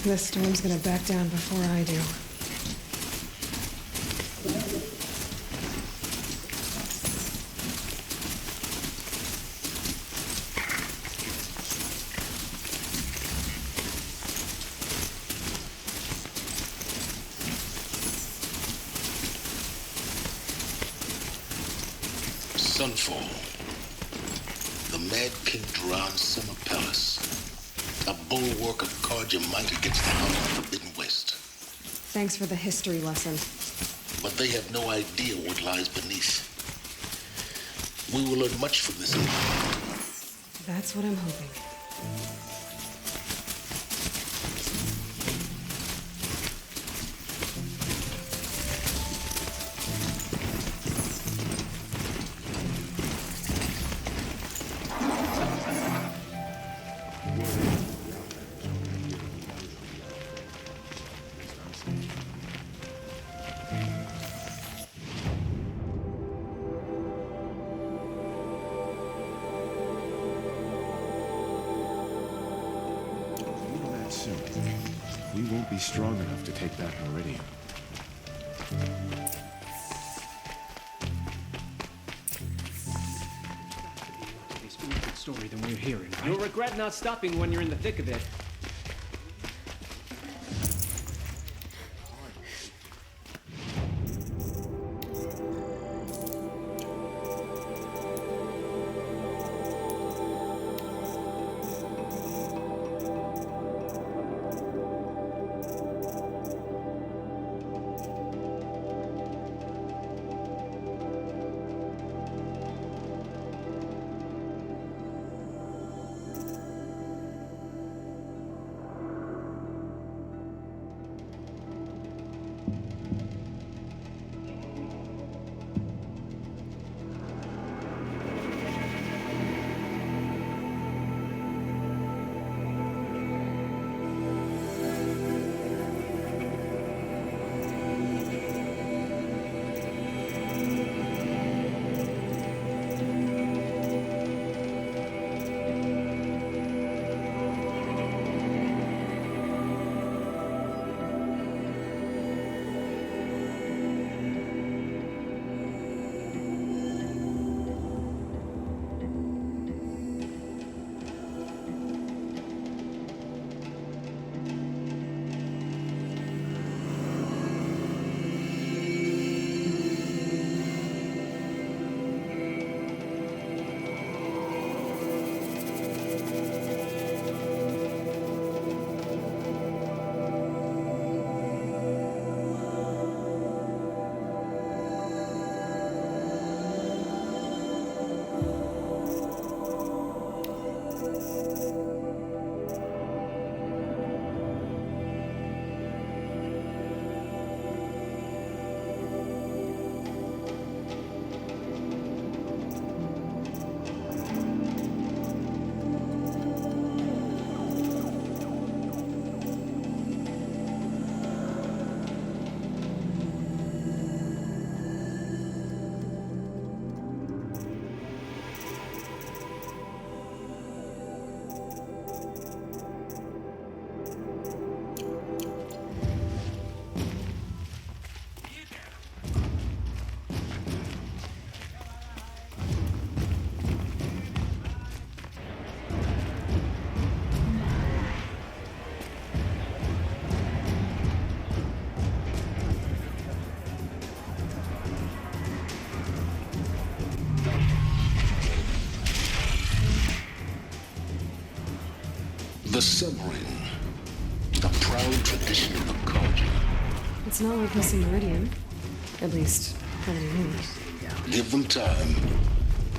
This storm's gonna back down before I do. Sunfall. The Mad King Duran's summer palace. A bulwark of Carja might against the House of the Forbidden West. Thanks for the history lesson. But they have no idea what lies beneath. We will learn much from this evening. That's what I'm hoping. We won't be strong enough to take that meridian. It's a more good story than we're hearing, right? You'll regret not stopping when you're in the thick of it. The submarine. The proud tradition of the Carja. It's not like missing Meridian. At least, for the news. Give them time.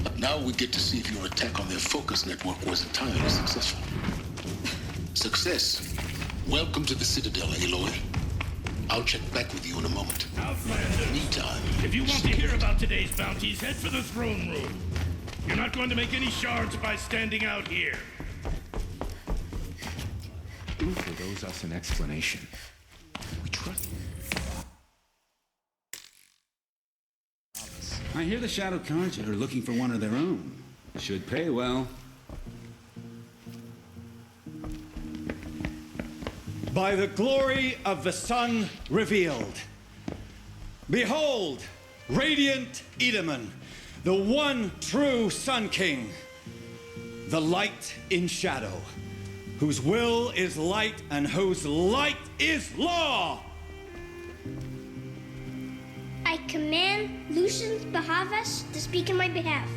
But now we get to see if your attack on their focus network was entirely successful. Success. Welcome to the Citadel, Aloy. I'll check back with you in a moment. Outlander. Meantime, If you want to hear about today's bounties, head for the throne room. You're not going to make any shards by standing out here. Ufa owes us an explanation. We trust him. I hear the Shadow Carja are looking for one of their own. Should pay well. By the glory of the sun revealed. Behold, radiant Edaman, the one true Sun King, the light in shadow, whose will is light and whose light is law. I command Lucian Bahavas to speak in my behalf.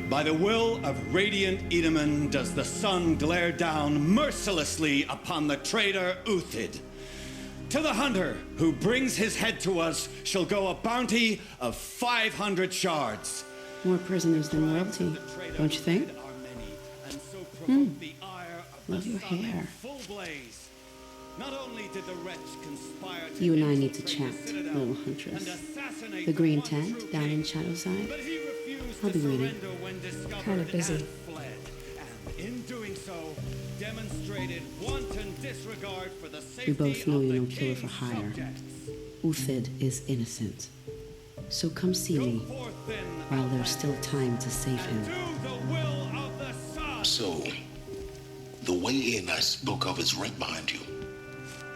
By the will of radiant Edaman does the sun glare down mercilessly upon the traitor Uthid. To the hunter who brings his head to us shall go a bounty of 500 shards. More prisoners than royalty, don't you think? Love your hair. Not only did the wretch conspire to You and I need to chat, little huntress. The green tent down in Shadowside. I'll be waiting. Kinda busy. In doing so, demonstrated wanton disregard for the safety We both know of you're the no killer for king's hire. subjects. Uthid is innocent. So come see me while there's still time to save him. Do the will of the sun. So, the way in I spoke of is right behind you.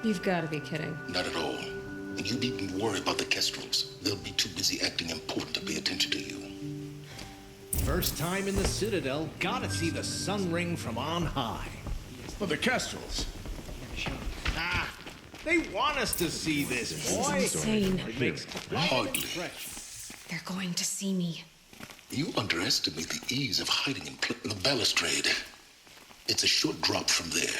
You've got to be kidding. Not at all. And you needn't worry about the Kestrels. They'll be too busy acting important to pay attention to you. First time in the Citadel, gotta see the sun ring from on high. Well, the Kestrels. Ah, they want us to see this, boy. Insane. It makes Hardly. They're going to see me. You underestimate the ease of hiding in the balustrade. It's a short drop from there.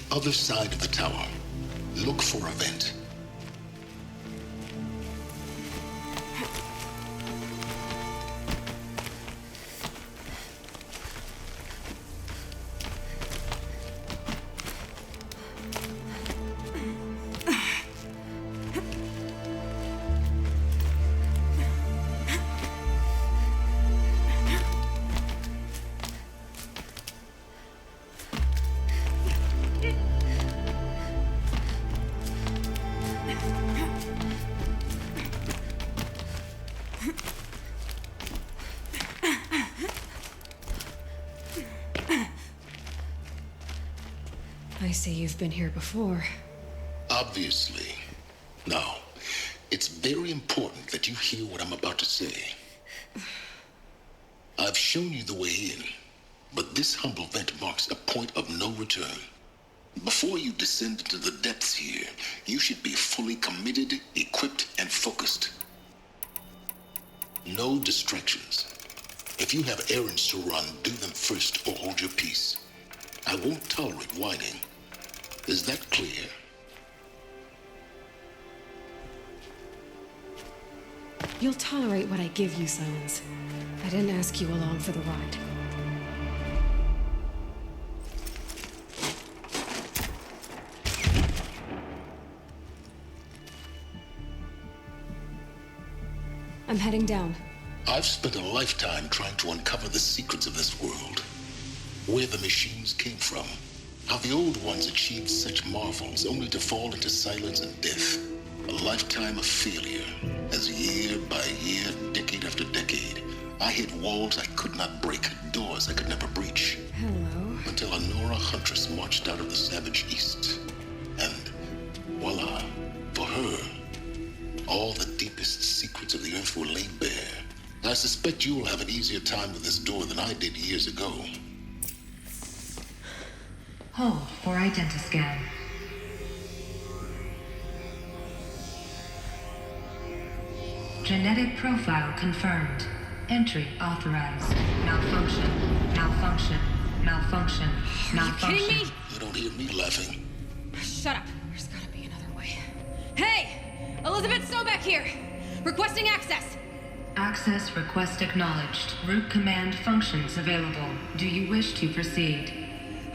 Other side of the tower. Look for a vent. I see you've been here before. Obviously. Now, it's very important that you hear what I'm about to say. I've shown you the way in, but this humble vent marks a point of no return. Before you descend into the depths here, you should be fully committed, equipped, and focused. No distractions. If you have errands to run, do them first or hold your peace. I won't tolerate whining. Is that clear? You'll tolerate what I give you, Silence. I didn't ask you along for the ride. I'm heading down. I've spent a lifetime trying to uncover the secrets of this world. Where the machines came from. How the old ones achieved such marvels only to fall into silence and death. A lifetime of failure. As year by year, decade after decade, I hit walls I could not break, doors I could never breach. Hello. Until a Nora huntress marched out of the savage east. And voila, for her, all the deepest secrets of the earth were laid bare. I suspect you'll have an easier time with this door than I did years ago. Hold for identiscan. Genetic profile confirmed. Entry authorized. Malfunction. Malfunction. malfunction. Are you kidding me? You don't hear me laughing. Shut up. There's gotta be another way. Hey! Elizabeth Sobeck here! Requesting access! Access request acknowledged. Root command functions available. Do you wish to proceed?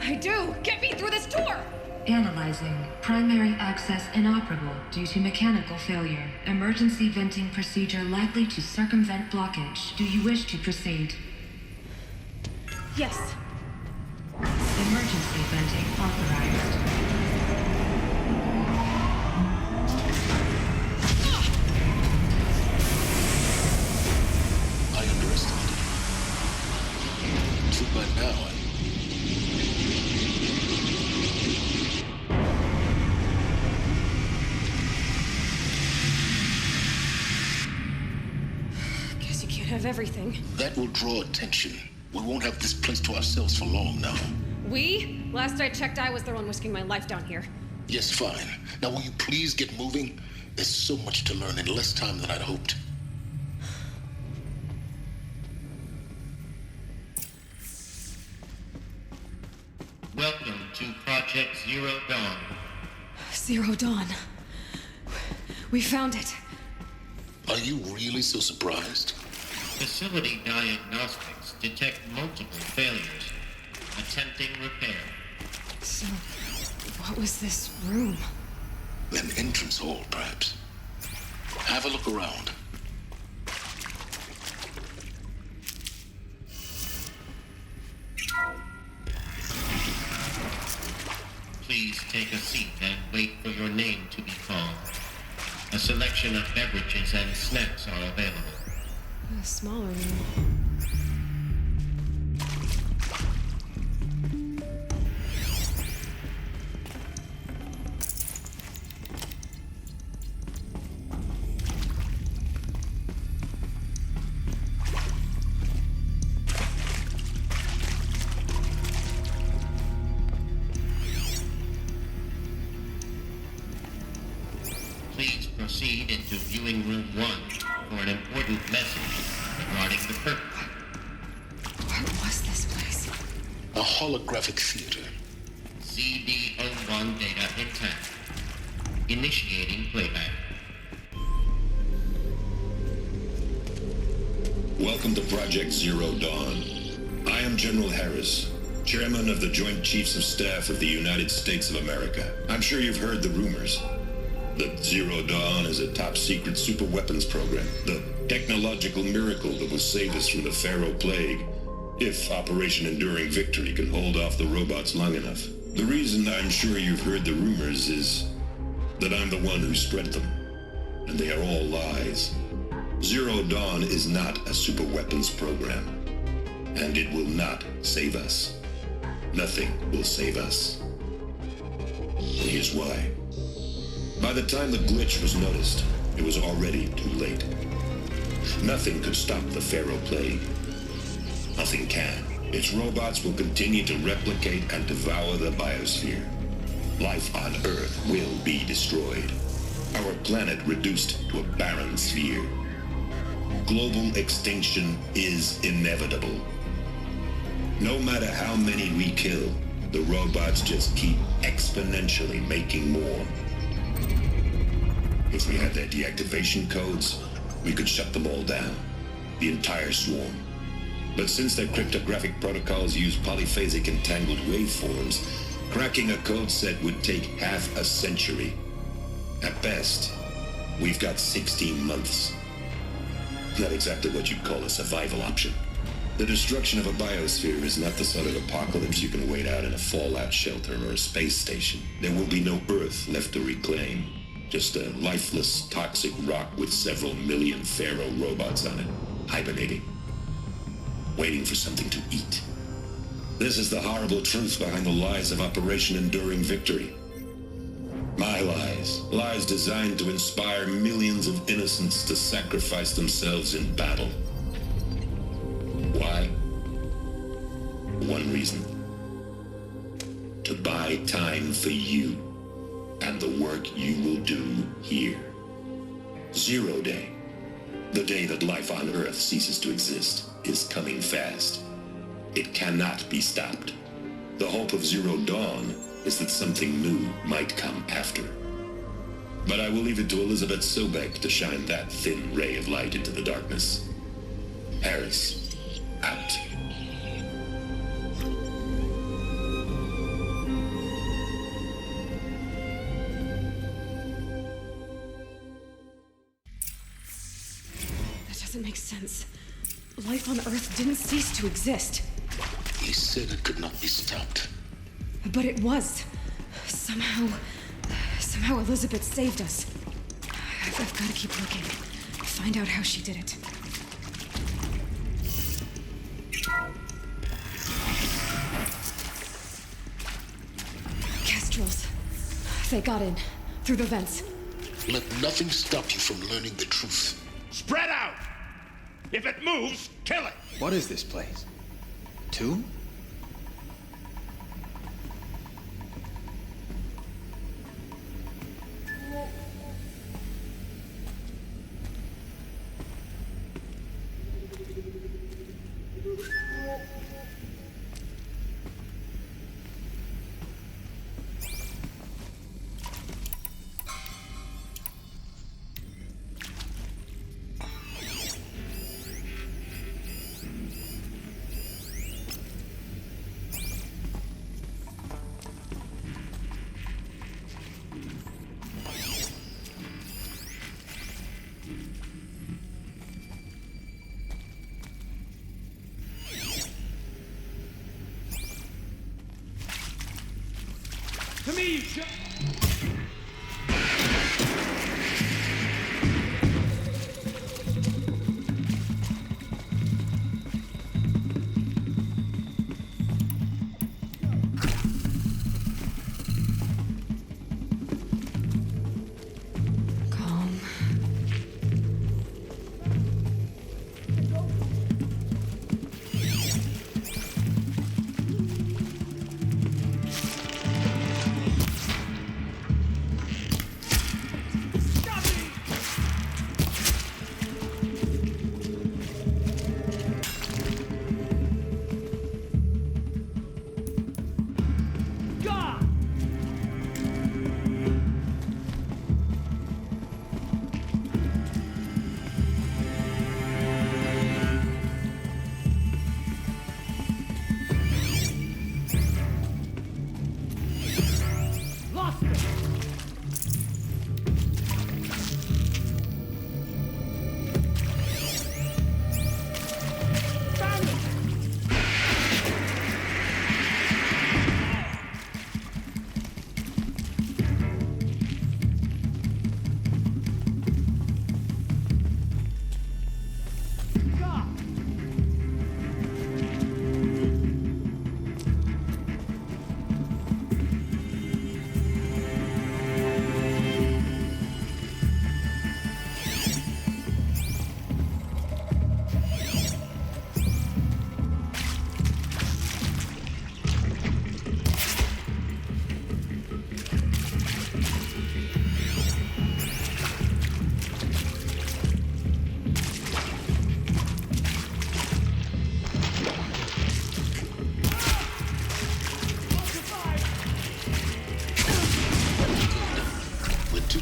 I do! Get me through this door! Analyzing. Primary access inoperable due to mechanical failure. Emergency venting procedure likely to circumvent blockage. Do you wish to proceed? Yes. Emergency venting authorized. I underestimated you. Too bad now, Guess you can't have everything. That will draw attention. We won't have this place to ourselves for long now. We? Last I checked, I was the one risking my life down here. Yes, fine. Now will you please get moving? There's so much to learn in less time than I'd hoped. Welcome to Project Zero Dawn. Zero Dawn. We found it. Are you really so surprised? Facility diagnostics detect multiple failures. Attempting repair. So, what was this room? An entrance hall, perhaps. Have a look around. Please take a seat and wait for your name to be called. A selection of beverages and snacks are available. A smaller room. Please proceed into viewing room 1 for an important message regarding the purpose. What was this place? A holographic theater. CD01 data intact. Initiating playback. Welcome to Project Zero Dawn. I am General Harris, Chairman of the Joint Chiefs of Staff of the United States of America. I'm sure you've heard the rumors that Zero Dawn is a top-secret superweapons program, the technological miracle that will save us from the Pharaoh Plague, if Operation Enduring Victory can hold off the robots long enough. The reason I'm sure you've heard the rumors is that I'm the one who spread them, and they are all lies. Zero Dawn is not a superweapons program, and it will not save us. Nothing will save us. Here's why. By the time the glitch was noticed, it was already too late. Nothing could stop the Pharaoh Plague. Nothing can. Its robots will continue to replicate and devour the biosphere. Life on Earth will be destroyed. Our planet reduced to a barren sphere. Global extinction is inevitable. No matter how many we kill, the robots just keep exponentially making more. If we had their deactivation codes, we could shut them all down, the entire swarm. But since their cryptographic protocols use polyphasic entangled waveforms, cracking a code set would take half a century. At best, we've got 16 months. Not exactly what you'd call a survival option. The destruction of a biosphere is not the sort of apocalypse you can wait out in a fallout shelter or a space station. There will be no Earth left to reclaim. Just a lifeless, toxic rock with several million Pharaoh robots on it, hibernating, waiting for something to eat. This is the horrible truth behind the lies of Operation Enduring Victory. My lies. Lies designed to inspire millions of innocents to sacrifice themselves in battle. Why? One reason. To buy time for you and the work you will do here. Zero Day, the day that life on Earth ceases to exist, is coming fast. It cannot be stopped. The hope of Zero Dawn is that something new might come after. But I will leave it to Elizabeth Sobek to shine that thin ray of light into the darkness. Harris, out. That doesn't make sense. Life on Earth didn't cease to exist. He said it could not be stopped. But it was. Somehow Elizabeth saved us. I've got to keep looking. Find out how she did it. Kestrels. They got in. Through the vents. Let nothing stop you from learning the truth. Spread out! If it moves, kill it! What is this place? Tomb? To me, you should... Calm.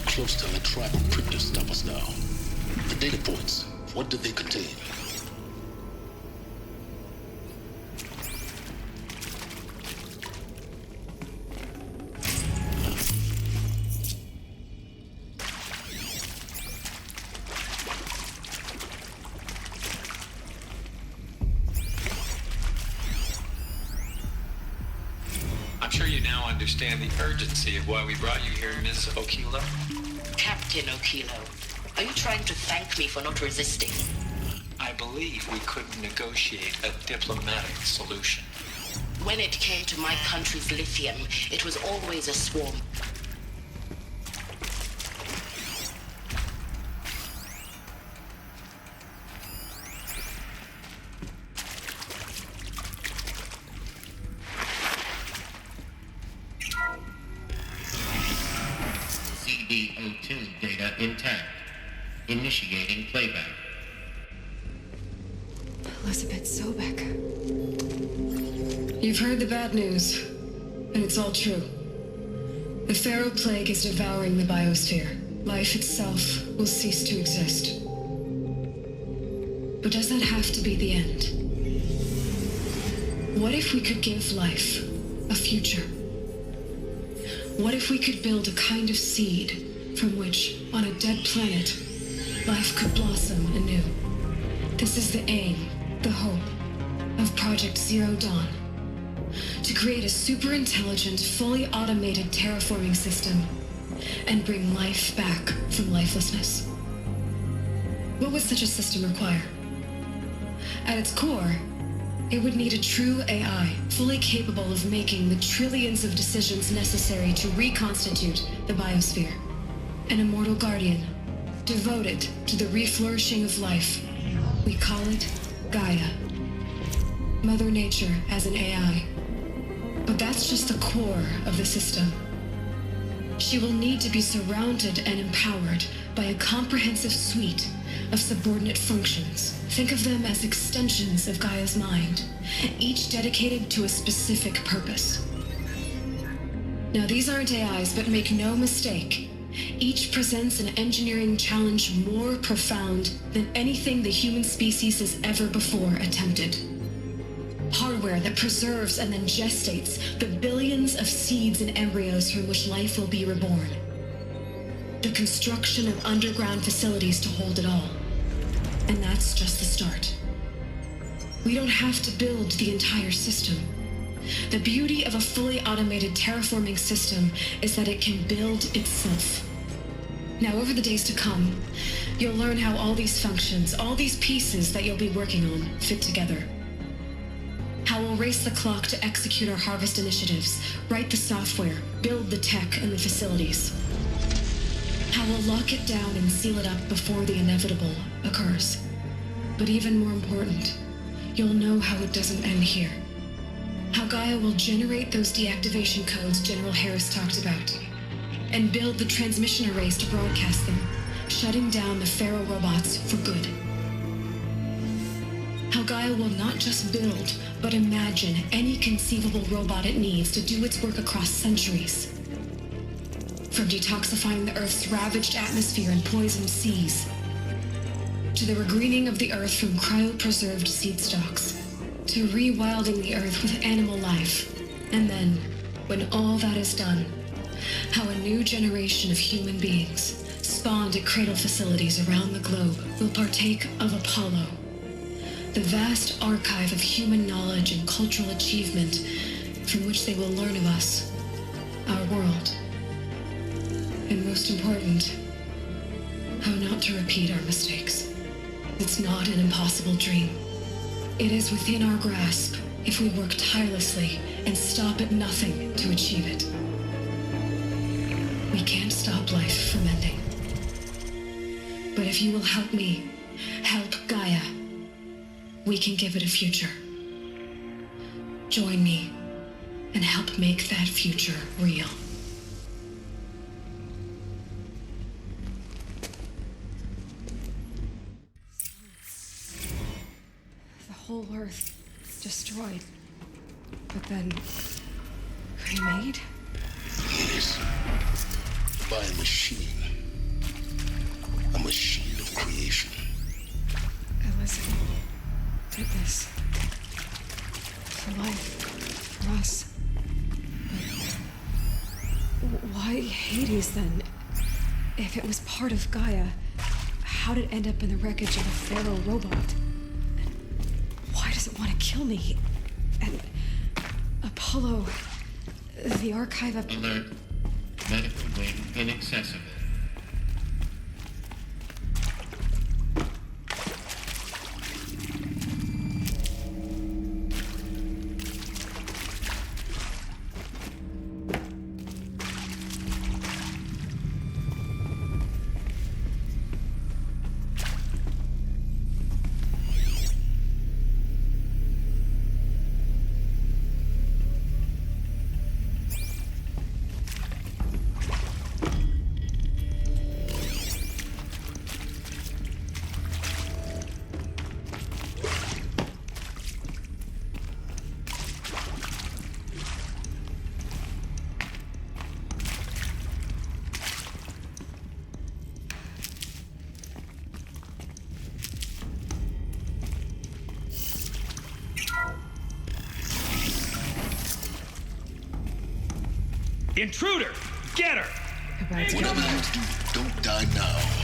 Close to the tribal crypt to stop us now. The data points, what did they contain? I'm sure you now understand the urgency of why we brought you here, Ms. Okilo. Captain Okilo, are you trying to thank me for not resisting? I believe we could negotiate a diplomatic solution. When it came to my country's lithium, it was always a swarm. CD02 data intact. Initiating playback. Elizabeth Sobek. You've heard the bad news, and it's all true. The Pharaoh Plague is devouring the biosphere. Life itself will cease to exist. But does that have to be the end? What if we could give life a future? What if we could build a kind of seed from which, on a dead planet, life could blossom anew? This is the aim, the hope, of Project Zero Dawn. To create a super-intelligent, fully automated terraforming system and bring life back from lifelessness. What would such a system require? At its core, it would need a true AI, fully capable of making the trillions of decisions necessary to reconstitute the biosphere. An immortal guardian, devoted to the reflourishing of life. We call it Gaia. Mother Nature as an AI. But that's just the core of the system. She will need to be surrounded and empowered by a comprehensive suite of subordinate functions. Think of them as extensions of Gaia's mind, each dedicated to a specific purpose. Now, these aren't AIs, but make no mistake, each presents an engineering challenge more profound than anything the human species has ever before attempted. Hardware that preserves and then gestates the billions of seeds and embryos from which life will be reborn. The construction of underground facilities to hold it all. And that's just the start. We don't have to build the entire system. The beauty of a fully automated terraforming system is that it can build itself. Now, over the days to come, you'll learn how all these functions, all these pieces that you'll be working on, fit together. How we'll race the clock to execute our harvest initiatives, write the software, build the tech and the facilities. How we'll lock it down and seal it up before the inevitable occurs. But even more important, you'll know how it doesn't end here. How Gaia will generate those deactivation codes General Harris talked about, and build the transmission arrays to broadcast them, shutting down the Pharaoh robots for good. How Gaia will not just build, but imagine any conceivable robot it needs to do its work across centuries. From detoxifying the Earth's ravaged atmosphere and poisoned seas, to the regreening of the Earth from cryopreserved seed stalks, to rewilding the Earth with animal life. And then, when all that is done, how a new generation of human beings, spawned at cradle facilities around the globe, will partake of Apollo, the vast archive of human knowledge and cultural achievement from which they will learn of us, our world. And most important, how not to repeat our mistakes. It's not an impossible dream. It is within our grasp if we work tirelessly and stop at nothing to achieve it. We can't stop life from ending. But if you will help me, help Gaia, we can give it a future. Join me and help make that future real. The whole Earth destroyed, but then remade? Yes. By a machine. A machine of creation. Elizabeth did this. For life. For us. But why Hades then? If it was part of Gaia, how did it end up in the wreckage of a Pharaoh robot? And why does it want to kill me? And Apollo, the archive of... Alert. Medical wing inaccessible. Intruder! Get her! Whatever you do, don't die now.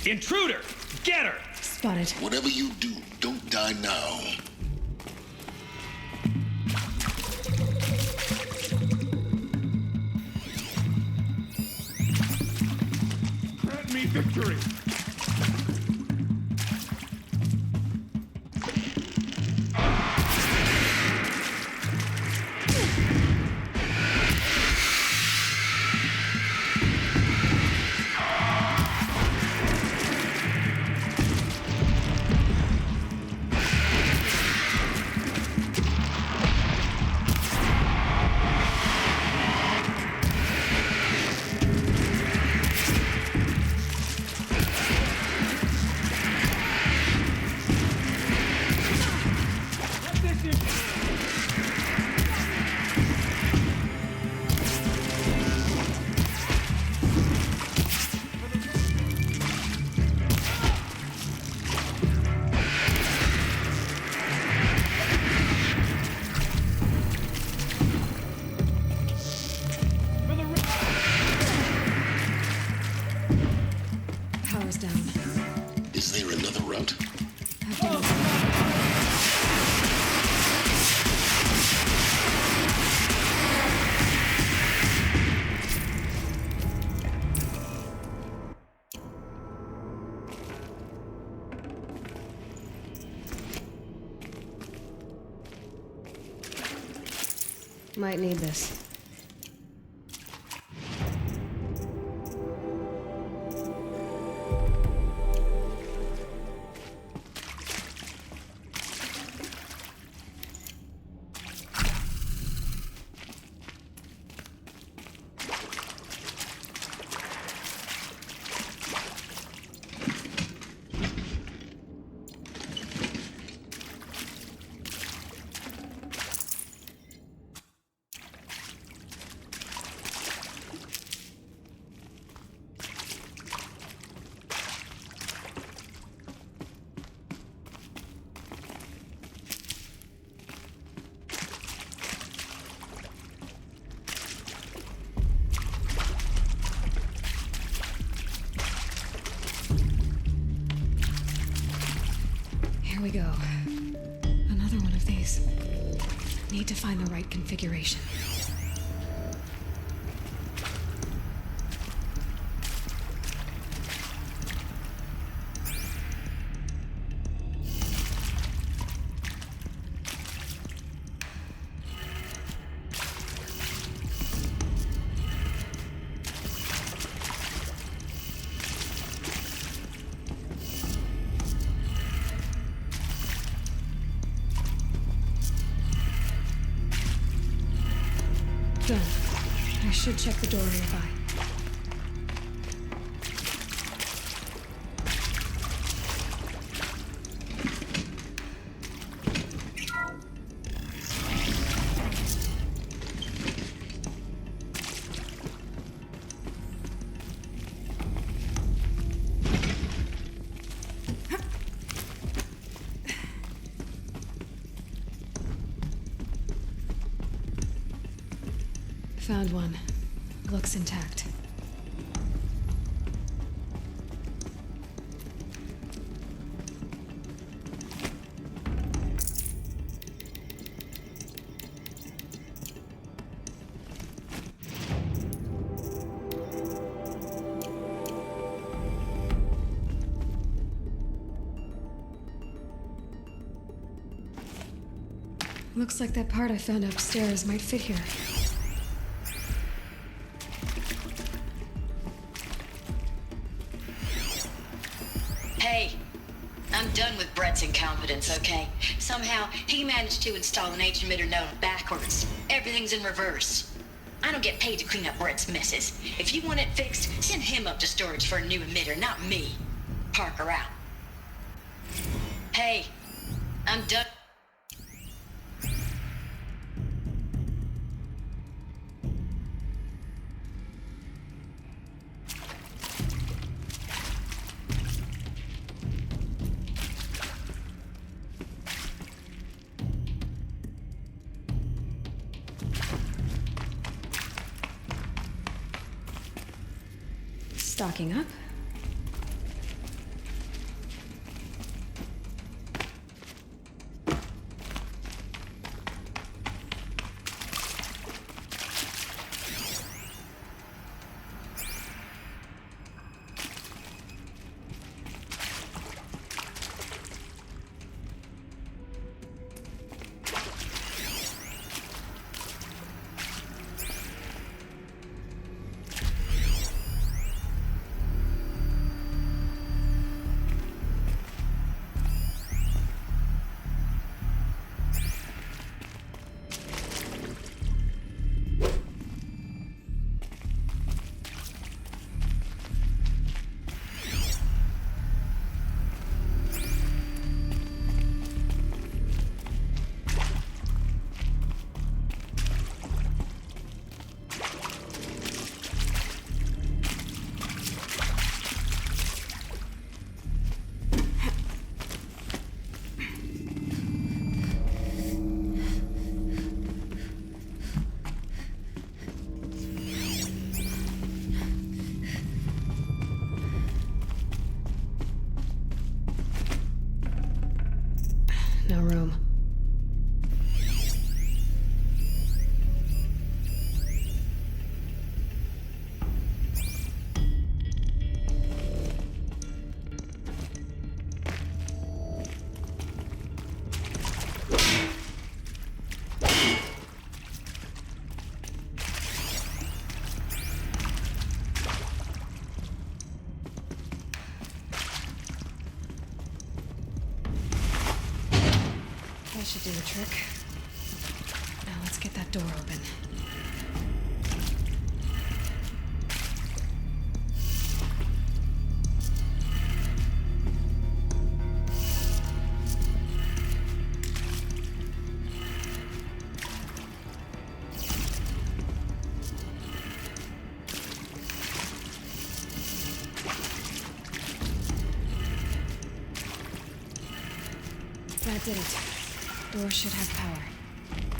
Intruder! Get her! Spotted. Whatever you do, don't die now. Grant me victory! power's down. Is there another route? I've done Might need this. Here we go. Another one of these. Need to find the right configuration. Done. I should check the door nearby. Found one. Looks intact. Looks like that part I found upstairs might fit here. Hey, I'm done with Brett's incompetence, okay? Somehow, he managed to install an H-emitter node backwards. Everything's in reverse. I don't get paid to clean up Brett's messes. If you want it fixed, send him up to storage for a new emitter, not me. Parker out. Hey, I'm done. Stocking up. should do the trick. Now let's get that door open. That did it. Door should have power.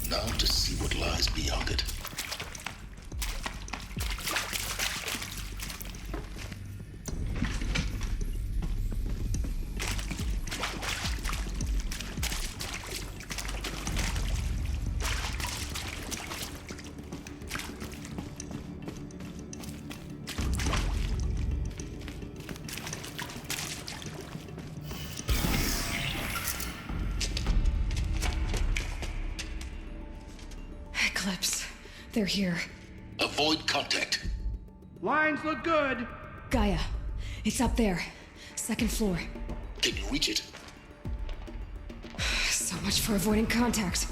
Now to see what lies beyond it. Eclipse. They're here. Avoid contact. Lines look good. Gaia. It's up there. Second floor. Can you reach it? So much for avoiding contact.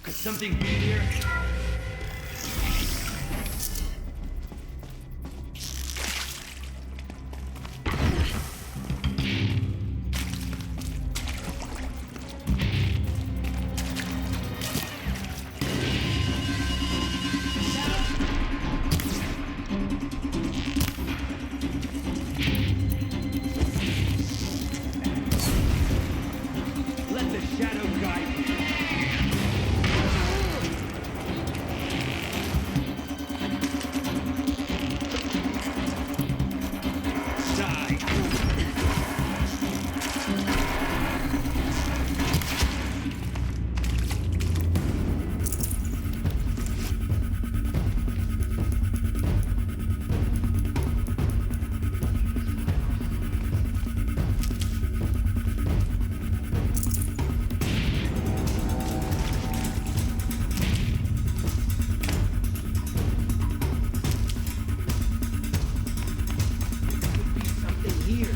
Could something be here? Let the shadow guide you.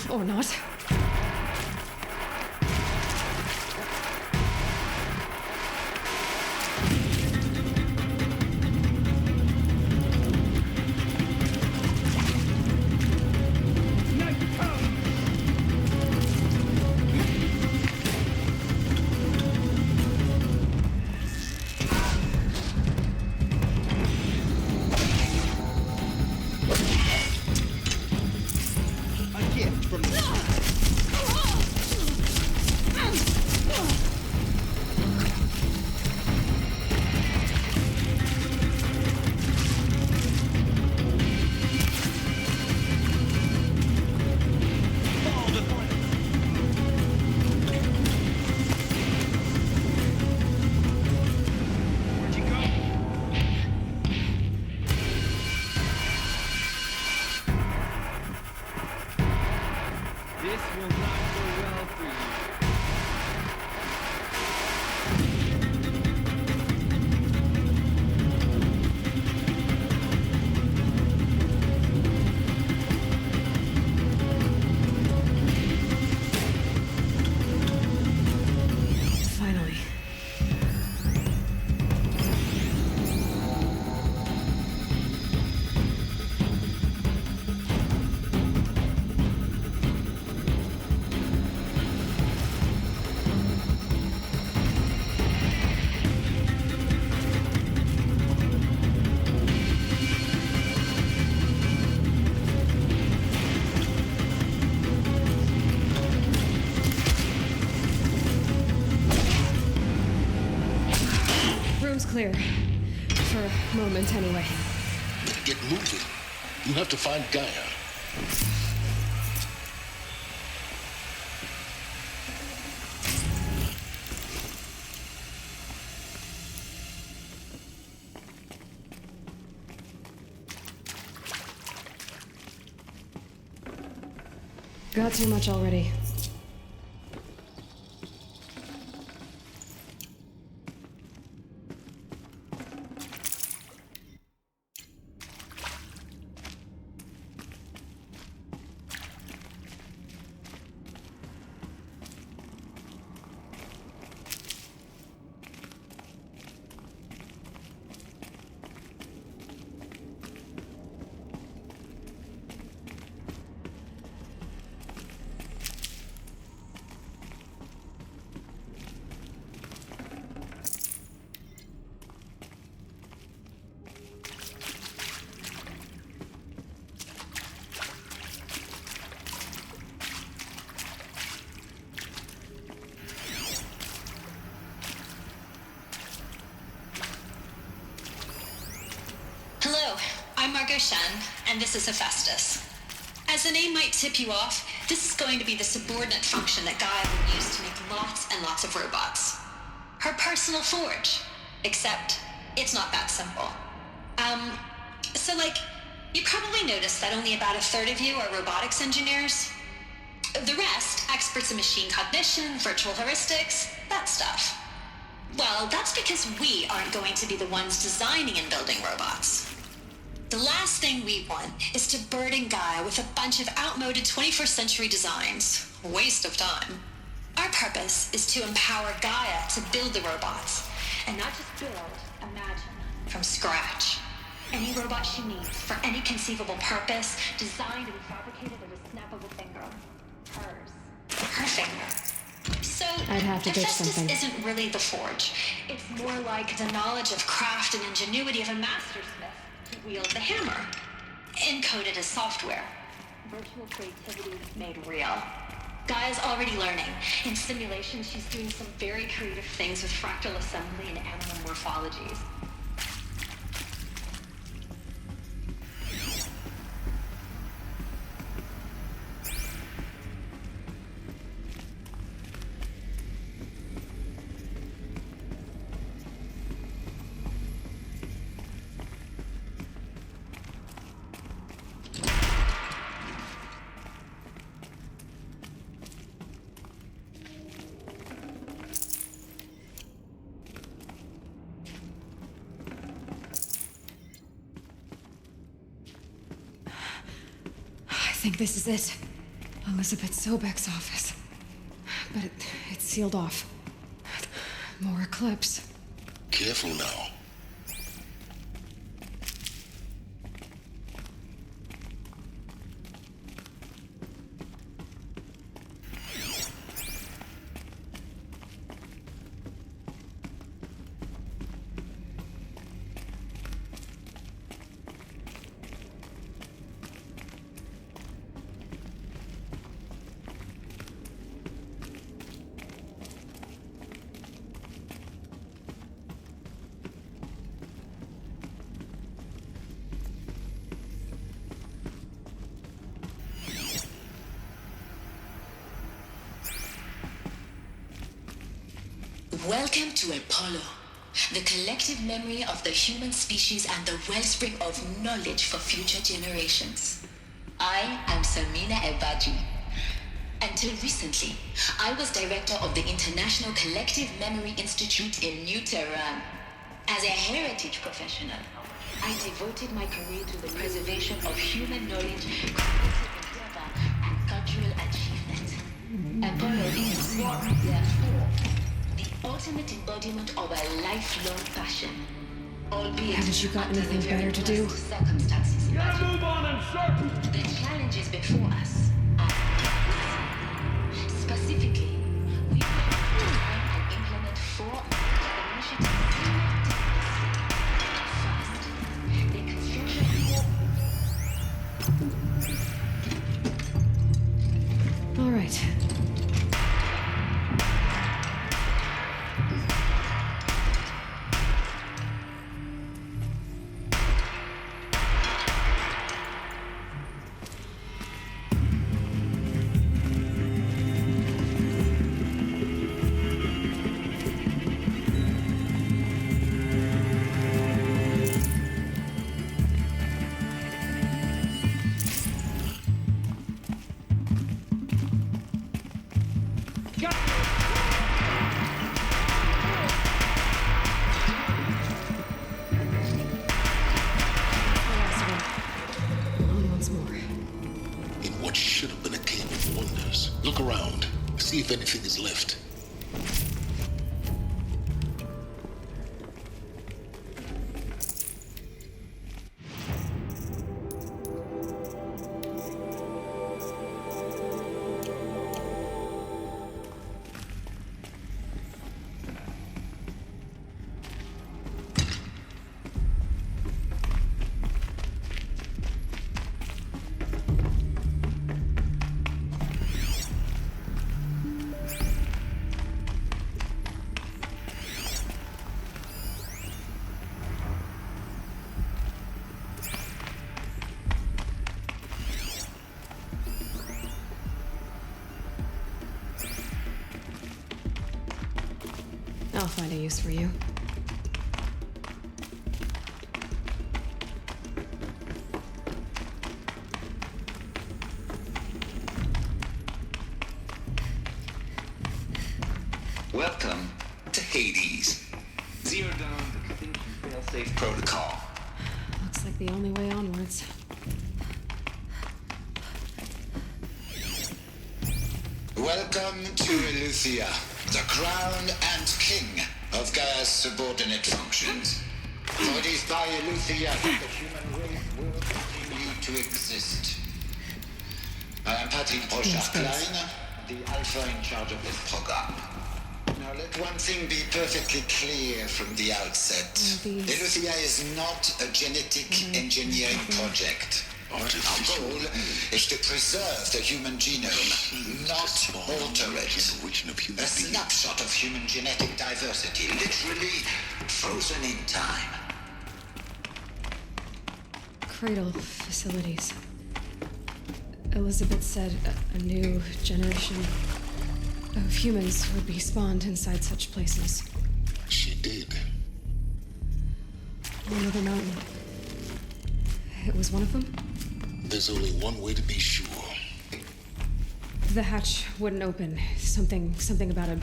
Or not. This will not go well for you. Finally. Room's clear. For a moment, anyway. Get moving. You have to find Gaia. Got too much already. Hello, I'm Margot Shen, and this is Hephaestus. As the name might tip you off, this is going to be the subordinate function that Gaia would use to make lots and lots of robots. Her personal forge. Except, it's not that simple. You probably noticed that only about a third of you are robotics engineers. The rest, experts in machine cognition, virtual heuristics, that stuff. Well, that's because we aren't going to be the ones designing and building robots. The last thing we want is to burden Gaia with a bunch of outmoded 21st century designs. Waste of time. Our purpose is to empower Gaia to build the robots. And not just build, imagine, from scratch. Any robot she needs, for any conceivable purpose, designed and fabricated at a snap of a finger. Hers. Her finger. So, I'd have to ditch Hephaestus something. isn't really the forge. It's more like the knowledge of craft and ingenuity of a mastersmith to wield the hammer, encoded as software. Virtual creativity made real. Gaia's already learning. In simulations, she's doing some very creative things with fractal assembly and animal morphologies. I think this is it. Elizabeth Sobek's office. But it's sealed off. More eclipse. Careful now. Welcome to Apollo, the collective memory of the human species and the wellspring of knowledge for future generations. I am Samina Ebadi, Until recently, I was director of the International Collective Memory Institute in New Tehran. As a heritage professional, I devoted my career to the preservation of human knowledge, creative endeavor, and cultural achievement. Apollo is, therefore, the ultimate embodiment of a lifelong passion. Albeit Haven't you got anything better to do? Circumstances. You gotta move on and sharpen. The challenges before us are specifically, we will design and implement 4 initiatives. First, the construction. All right. Look around. See if anything is left. I'll find a use for you. Welcome to Hades. Zero Dawn, the Contingent Failsafe Protocol. Looks like the only way onwards. Welcome to Eleuthia, the crown and king of Gaia's subordinate functions. For it is by Eleuthia that the human race will continue to exist. I am Parte Klein, the alpha in charge of this program. Now let one thing be perfectly clear from the outset. Eleuthia is not a genetic engineering project. Our goal is to preserve the human genome, not alter it. A snapshot of human genetic diversity, literally frozen in time. Cradle facilities. Elizabeth said a new generation of humans would be spawned inside such places. She did. Another mountain. It was one of them? There's only one way to be sure. The hatch wouldn't open. Something about a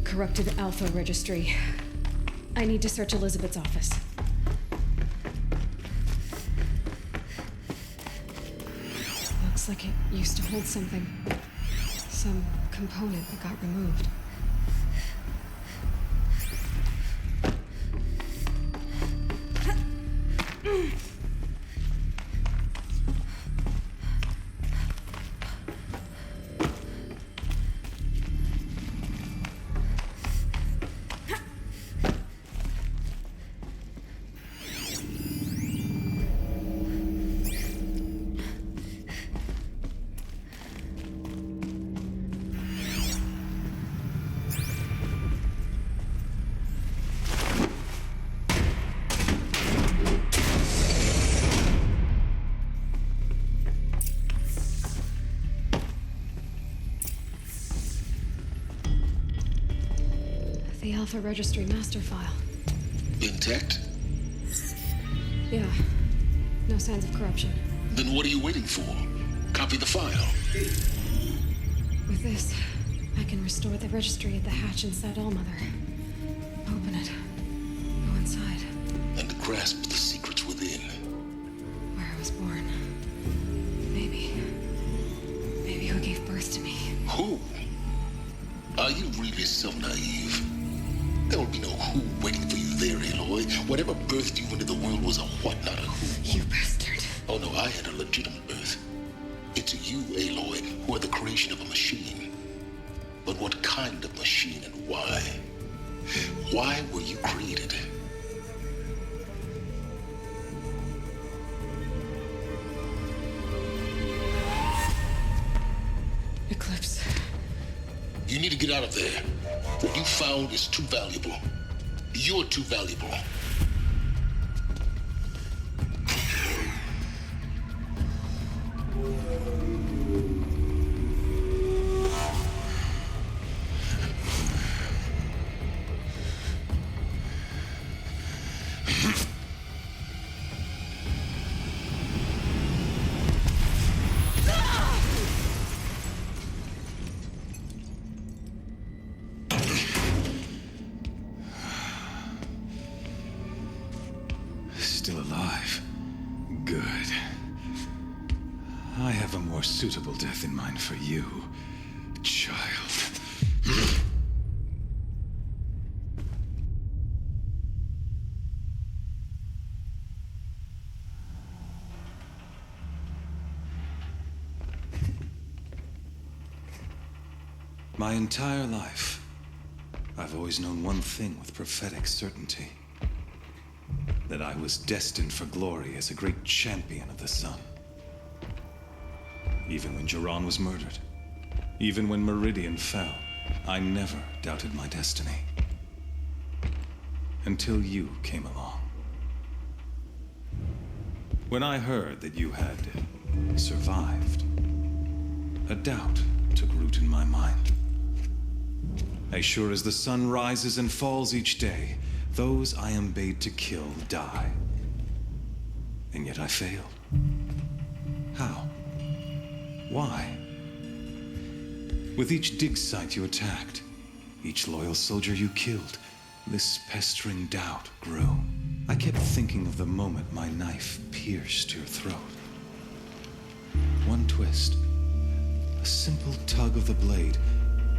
corrupted alpha registry. I need to search Elizabeth's office. Looks like it used to hold something. Some component that got removed. The Alpha Registry master file. Intact? Yeah. No signs of corruption. Then what are you waiting for? Copy the file. With this, I can restore the registry at the hatch inside Allmother. Open it. Go inside. And grasp the secrets within. Where I was born. Maybe who gave birth to me. Who? Are you really so naive? There will be no who waiting for you there, Aloy. Whatever birthed you into the world was a what, not a who. You bastard. Oh no, I had a legitimate birth. It's you, Aloy, who are the creation of a machine. But what kind of machine and why? Why were you created? Eclipse. You need to get out of there. What you found is too valuable. You're too valuable. Still alive. Good. I have a more suitable death in mind for you, child. My entire life, I've always known one thing with prophetic certainty. That I was destined for glory as a great champion of the sun. Even when Jiran was murdered, even when Meridian fell, I never doubted my destiny. Until you came along. When I heard that you had survived, a doubt took root in my mind. As sure as the sun rises and falls each day, those I am bade to kill die. And yet I failed. How? Why? With each dig site you attacked, each loyal soldier you killed, this pestering doubt grew. I kept thinking of the moment my knife pierced your throat. One twist, a simple tug of the blade,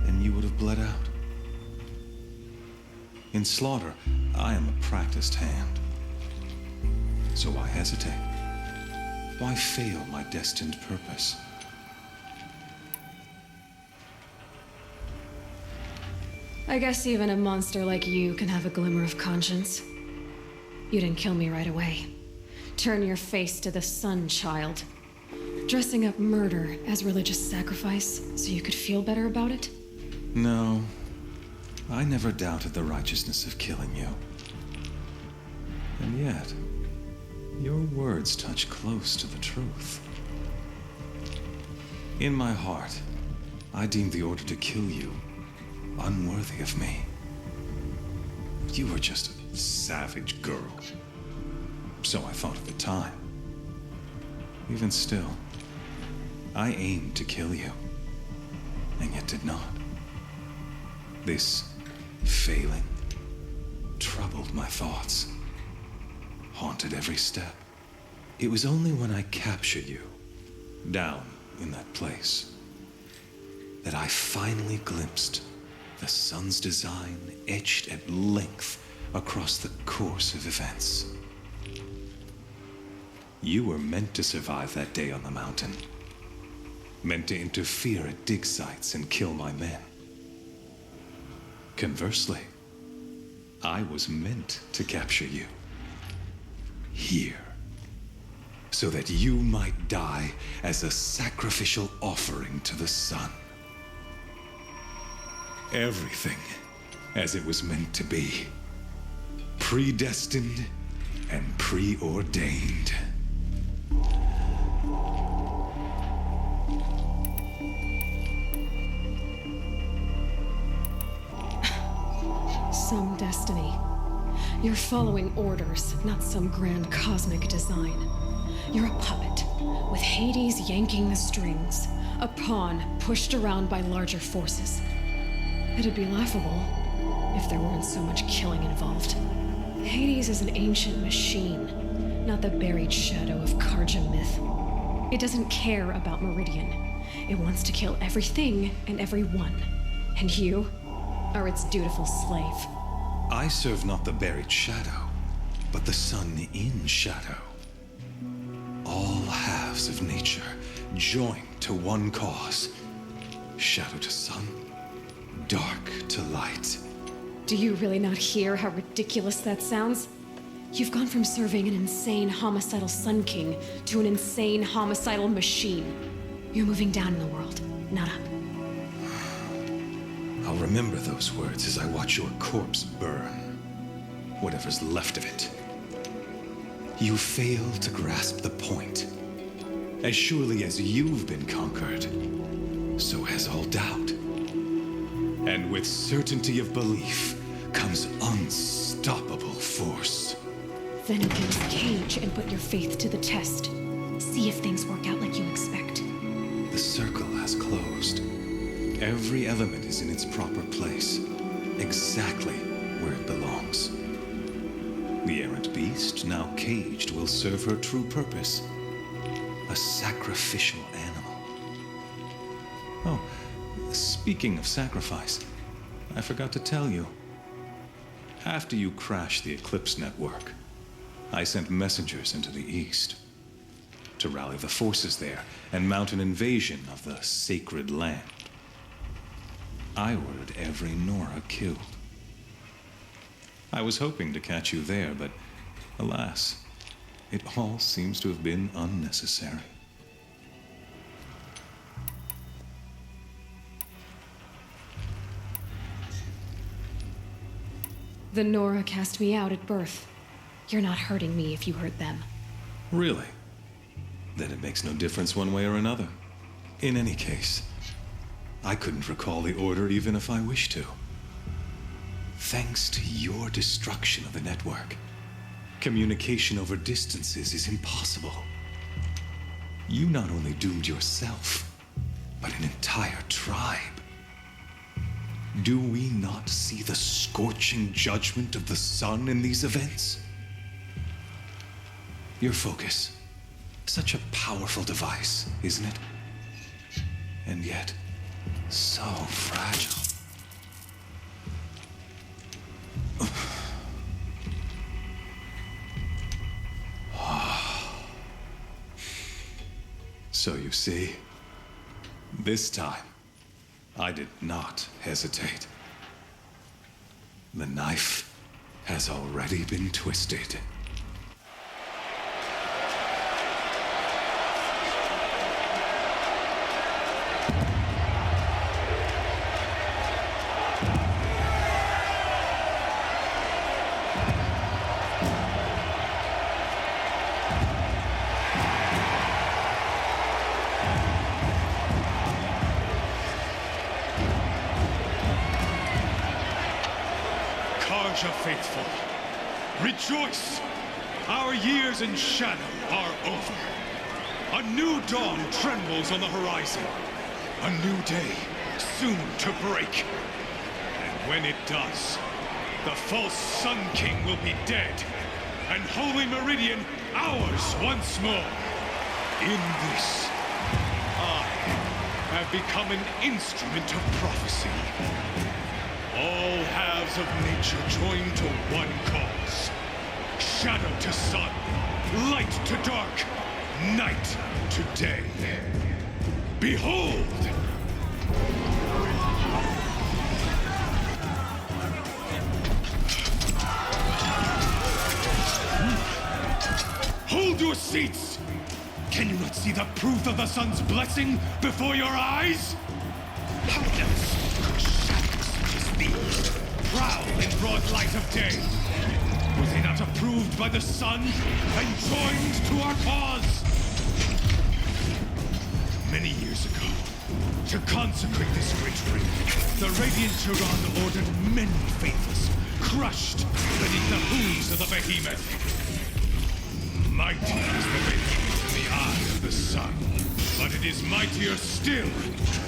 and you would have bled out. In slaughter, I am a practiced hand. So why hesitate? Why fail my destined purpose? I guess even a monster like you can have a glimmer of conscience. You didn't kill me right away. Turn your face to the sun, child. Dressing up murder as religious sacrifice so you could feel better about it? No. I never doubted the righteousness of killing you. And yet, your words touch close to the truth. In my heart, I deemed the order to kill you unworthy of me. You were just a savage girl. So I thought at the time. Even still, I aimed to kill you, and yet did not. This failing troubled my thoughts, haunted every step. It was only when I captured you, down in that place, that I finally glimpsed the sun's design etched at length across the course of events. You were meant to survive that day on the mountain, meant to interfere at dig sites and kill my men. Conversely, I was meant to capture you here, so that you might die as a sacrificial offering to the sun. Everything as it was meant to be, predestined and preordained. Some destiny. You're following orders, not some grand cosmic design. You're a puppet, with Hades yanking the strings, a pawn pushed around by larger forces. It'd be laughable if there weren't so much killing involved. Hades is an ancient machine, not the buried shadow of Karja myth. It doesn't care about Meridian. It wants to kill everything and everyone. And you are its dutiful slave. I serve not the buried shadow, but the sun in shadow. All halves of nature joined to one cause. Shadow to sun, dark to light. Do you really not hear how ridiculous that sounds? You've gone from serving an insane homicidal Sun King to an insane homicidal machine. You're moving down in the world, not up. I'll remember those words as I watch your corpse burn. Whatever's left of it. You fail to grasp the point. As surely as you've been conquered, so has all doubt. And with certainty of belief comes unstoppable force. Then open this cage and put your faith to the test. See if things work out like you expect. The circle has closed. Every element is in its proper place, exactly where it belongs. The errant beast, now caged, will serve her true purpose. A sacrificial animal. Oh, speaking of sacrifice, I forgot to tell you. After you crashed the Eclipse network, I sent messengers into the east to rally the forces there and mount an invasion of the sacred land. I ordered every Nora killed. I was hoping to catch you there, but alas, it all seems to have been unnecessary. The Nora cast me out at birth. You're not hurting me if you hurt them. Really? Then it makes no difference one way or another. In any case, I couldn't recall the order even if I wished to. Thanks to your destruction of the network, communication over distances is impossible. You not only doomed yourself, but an entire tribe. Do we not see the scorching judgment of the sun in these events? Your focus, such a powerful device, isn't it? And yet, so fragile. So you see, this time, I did not hesitate. The knife has already been twisted. Faithful, rejoice! Our years in shadow are over. A new dawn trembles on the horizon. A new day soon to break. And when it does, the false Sun King will be dead, and Holy Meridian ours once more. In this, I have become an instrument of prophecy. All halves of nature join to one cause. Shadow to sun, light to dark, night to day. Behold! Hold your seats! Can you not see the proof of the sun's blessing before your eyes? How else could shadows such as these prowl in broad light of day? Were they not approved by the sun and joined to our cause? Many years ago, to consecrate this great ring, the Radiant Tyrann ordered many faithless, crushed beneath the hooves of the behemoth. Mighty is the behemoth in the eye of the the sun, but it is mightier still,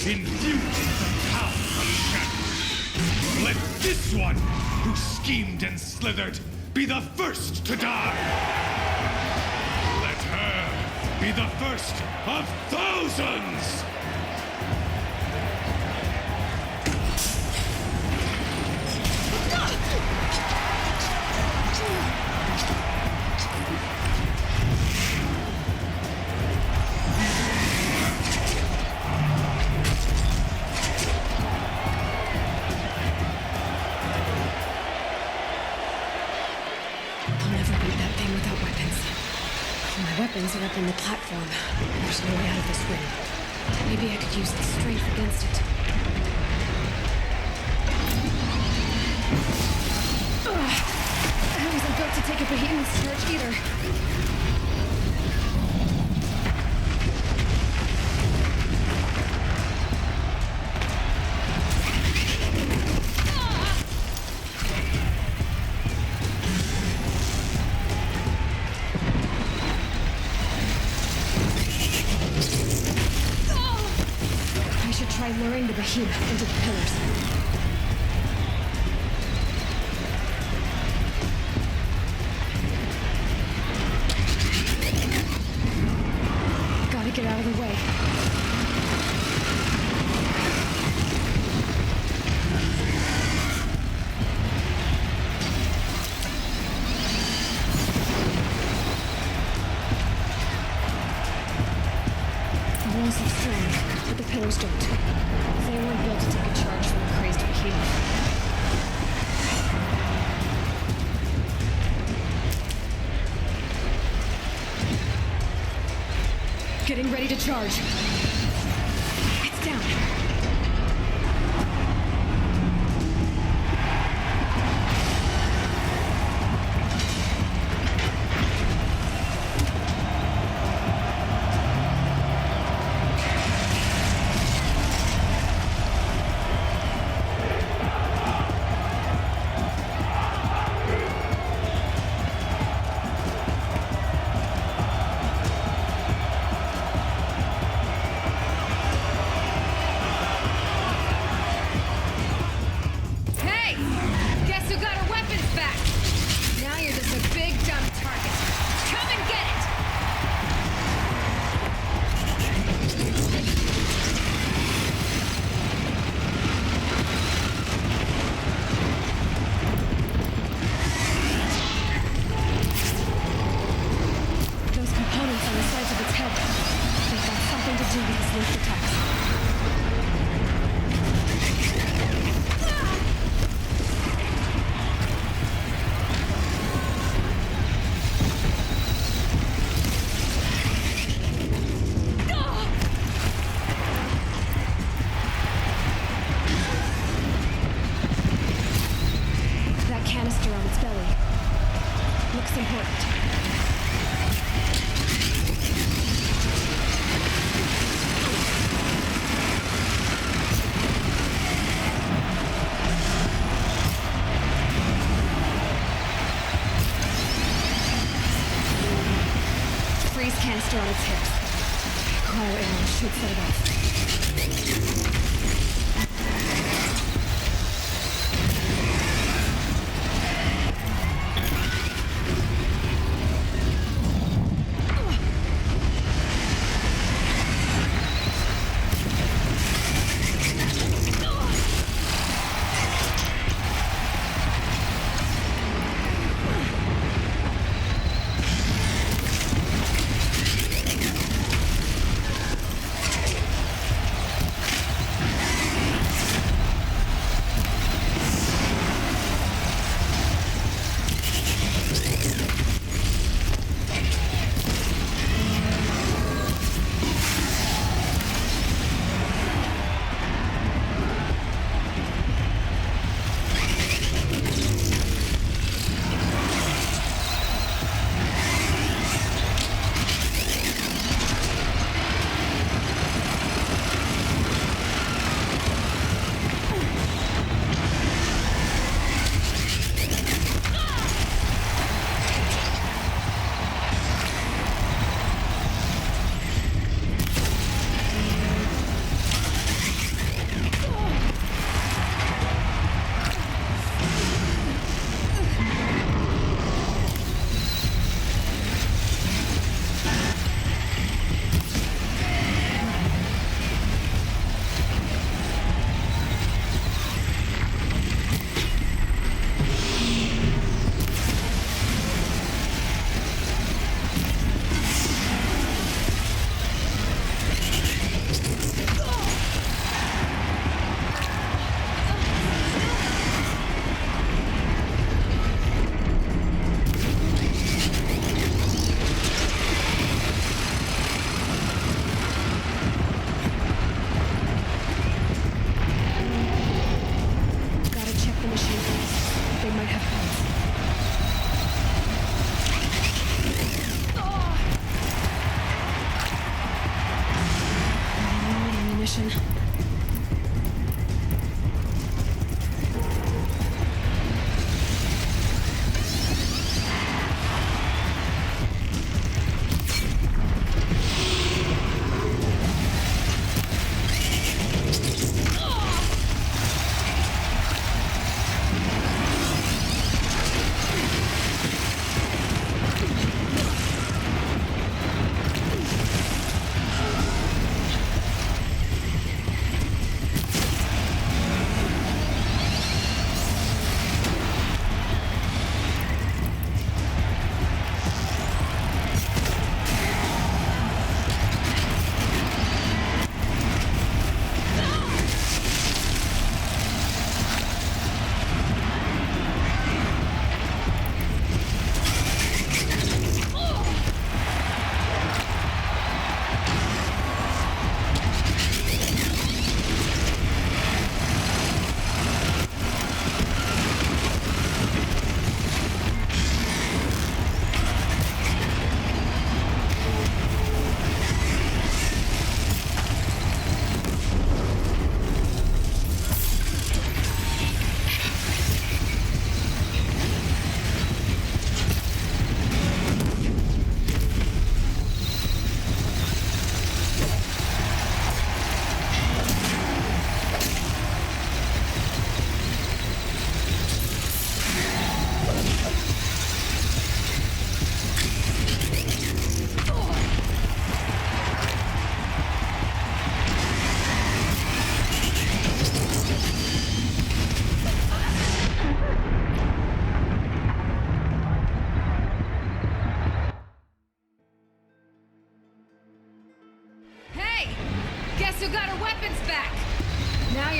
infused with the power of shadow. Let this one, who schemed and slithered, be the first to die. Let her be the first of thousands! Weapons are up in the platform. There's no way out of this room. Maybe I could use its strength against it. I wasn't built to take a behemoth's charge either. Try luring the behemoth into the pillars. Gotta get out of the way. The walls are strong, but the pillars don't. They weren't built to take a charge from a crazed behemoth. Getting ready to charge. It's down. Canister on its hips. Cryo arrow should set it off.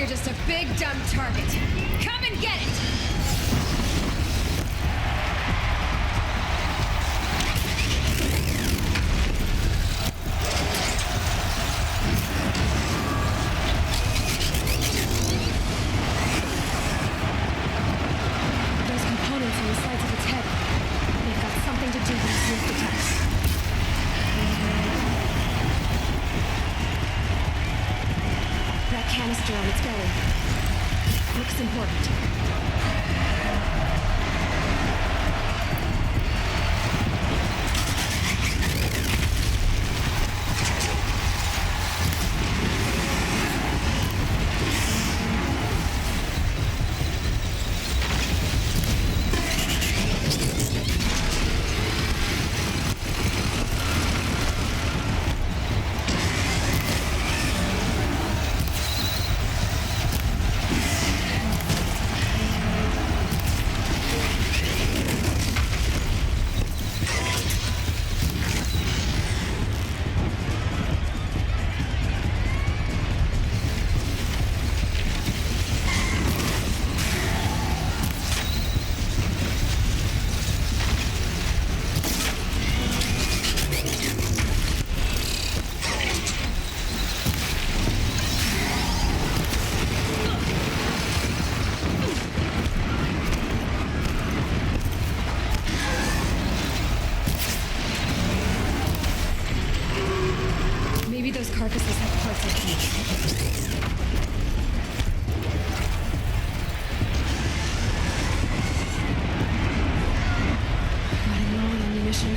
you're just a big, dumb target. Come and get it! Those components on the sides of its head. They've got something to do with its sneak attacks. That canister on its belly. Looks important. Maybe those carcasses have parts I can't. Running low on ammunition.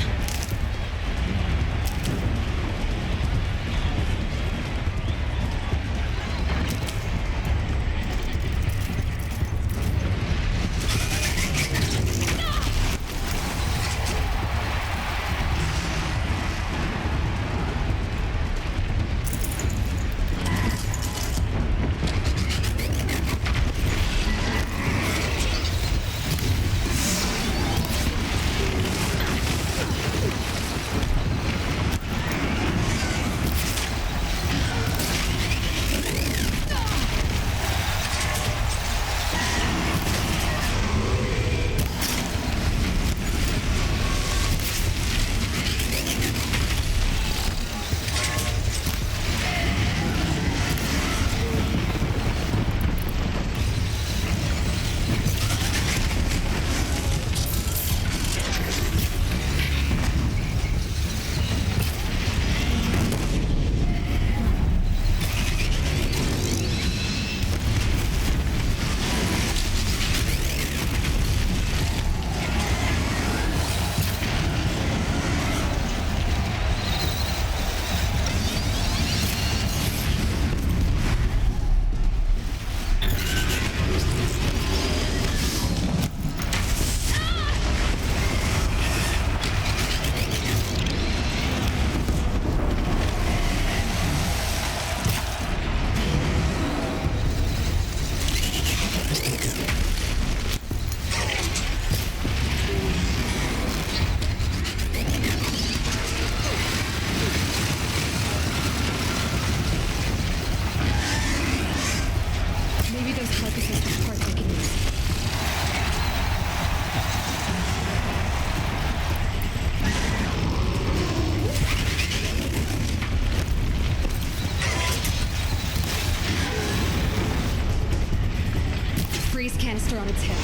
Freeze canister on its hip.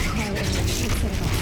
Cryo arrow should set it off.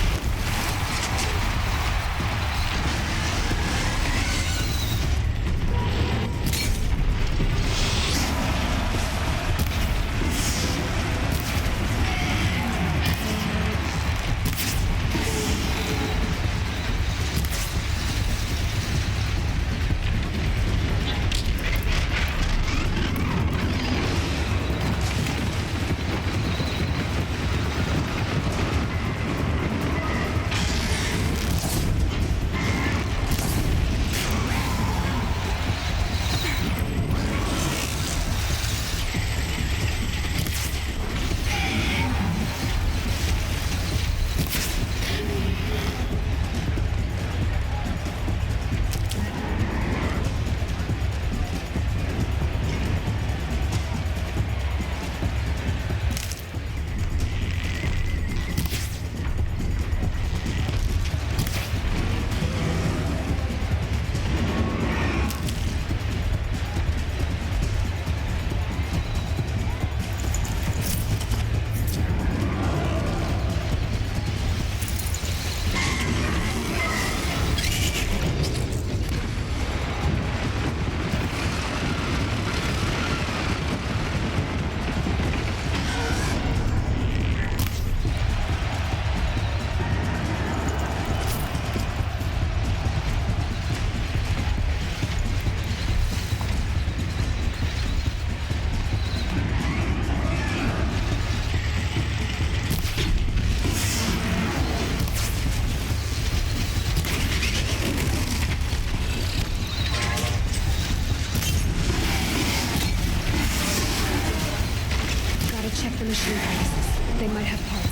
machine pieces. They might have parts.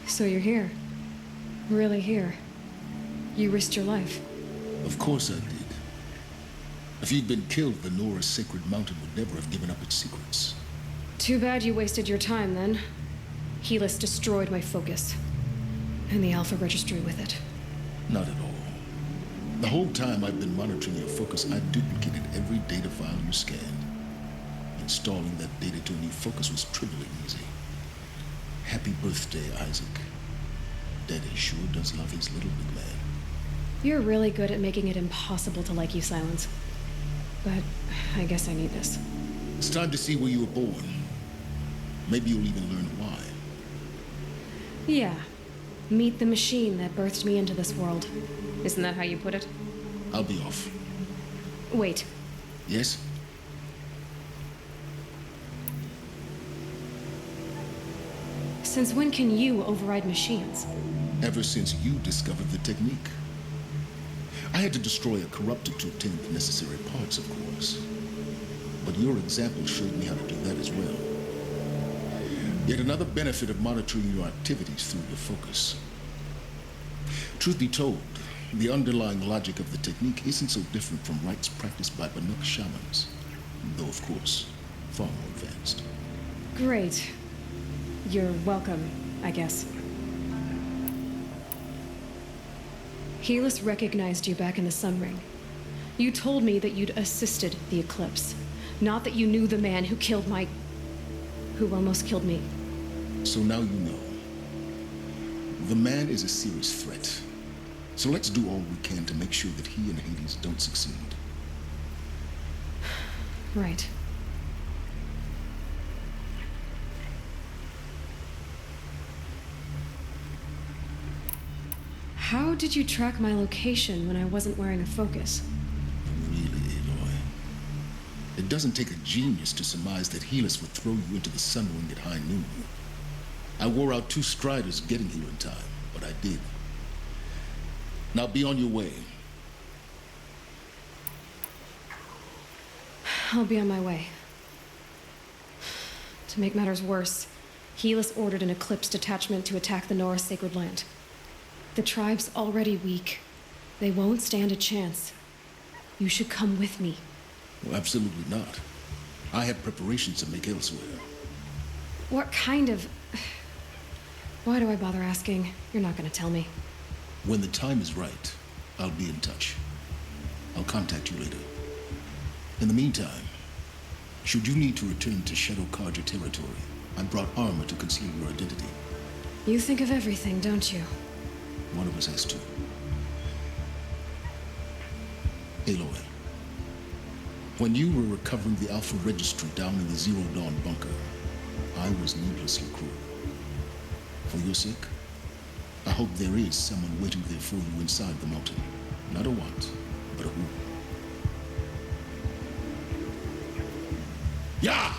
So you're here. Really here. You risked your life. Of course I did. If you'd been killed, the Nora's sacred mountain would never have given up its secrets. Too bad you wasted your time, then. Helis destroyed my focus. And the Alpha Registry with it. Not at all. The whole time I've been monitoring your focus, I duplicated every data file you scanned. Installing that data to a new focus was trivially easy. Happy birthday, Isaac. Daddy sure does love his little big man. You're really good at making it impossible to like you, Silence. But I guess I need this. It's time to see where you were born. Maybe you'll even learn why. Yeah. Meet the machine that birthed me into this world. Isn't that how you put it? I'll be off. Wait. Yes? Since when can you override machines? Ever since you discovered the technique. I had to destroy a corruptor to obtain the necessary parts, of course. But your example showed me how to do that as well. Yet another benefit of monitoring your activities through your focus. Truth be told, the underlying logic of the technique isn't so different from rites practiced by Banuk shamans, though of course, far more advanced. Great. You're welcome, I guess. Helis recognized you back in the Sun Ring. You told me that you'd assisted the eclipse, not that you knew the man who killed who almost killed me. So now you know. The man is a serious threat. So let's do all we can to make sure that he and Hades don't succeed. Right. How did you track my location when I wasn't wearing a focus? Really, Aloy? It doesn't take a genius to surmise that Helis would throw you into the Sun Ring at high noon. I wore out 2 striders getting here in time, but I did. Now be on your way. I'll be on my way. To make matters worse, Helis ordered an Eclipse detachment to attack the Nora Sacred Land. The tribe's already weak. They won't stand a chance. You should come with me. Well, absolutely not. I have preparations to make elsewhere. What kind of... Why do I bother asking? You're not gonna tell me. When the time is right, I'll be in touch. I'll contact you later. In the meantime, should you need to return to Shadow Carja territory, I brought armor to conceal your identity. You think of everything, don't you? One of us has to. Aloy, when you were recovering the Alpha Registry down in the Zero Dawn bunker, I was needlessly cruel. For your sake, I hope there is someone waiting there for you inside the mountain. Not a what, but a who. Yeah!